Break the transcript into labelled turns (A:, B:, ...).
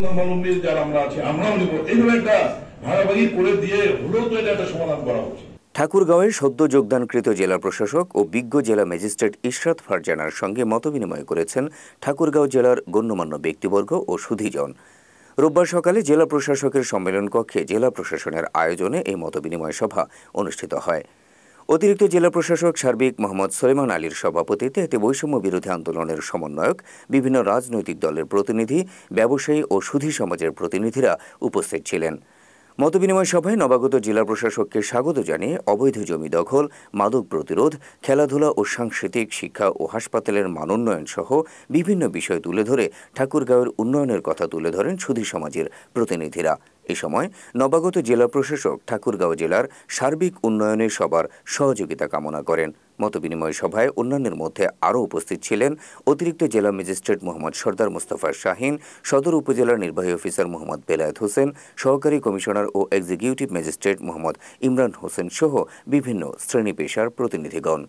A: ধর্মাবলম্বী যারা আমরা আছি আমরাও নিব, এইভাবে একটা ভাগাভাগি করে দিয়ে হলেও তো এটা একটা সমাধান করা উচিত।
B: ঠাকুরগাঁওয়ে সদ্য যোগদানকৃত জেলা প্রশাসক ও বিজ্ঞ জেলা ম্যাজিস্ট্রেট ইশরাত ফারজানার সঙ্গে মতবিনিময় করেছেন ঠাকুরগাঁও জেলার গণ্যমান্য ব্যক্তিবর্গ ও সুধীজন। রোববার সকালে জেলা প্রশাসকের সম্মেলন কক্ষে জেলা প্রশাসনের আয়োজনে এই মতবিনিময় সভা অনুষ্ঠিত হয়। অতিরিক্ত জেলা প্রশাসক সার্বিক মোহাম্মদ সলেমান আলীর সভাপতিত্বে এতে বৈষম্য বিরোধী আন্দোলনের সমন্বয়ক, বিভিন্ন রাজনৈতিক দলের প্রতিনিধি, ব্যবসায়ী ও সুধী সমাজের প্রতিনিধিরা উপস্থিত ছিলেন। মতবিনিময় সভায় নবাগত জেলা প্রশাসককে স্বাগত জানিয়ে অবৈধ জমি দখল, মাদক প্রতিরোধ, খেলাধুলা ও সাংস্কৃতিক, শিক্ষা ও হাসপাতালের মানোন্নয়ন সহ বিভিন্ন বিষয় তুলে ধরে ঠাকুরগাঁওয়ের উন্নয়নের কথা তুলে ধরেন সুধী সমাজের প্রতিনিধিরা। এ সময় নবাগত জেলা প্রশাসক ঠাকুরগাঁও জেলার সার্বিক উন্নয়নে সবার সহযোগিতা কামনা করেন। মতবিনিময় সভায় অন্যান্যের মধ্যে আরও উপস্থিত ছিলেন অতিরিক্ত জেলা ম্যাজিস্ট্রেট মোহাম্মদ সর্দার মোস্তফা শাহিন, সদর উপজেলার নির্বাহী অফিসার মোহাম্মদ বেলায়েত হোসেন, সহকারী কমিশনার ও এক্সিকিউটিভ ম্যাজিস্ট্রেট মোহাম্মদ ইমরান হোসেন সহ বিভিন্ন শ্রেণী পেশার প্রতিনিধিগণ।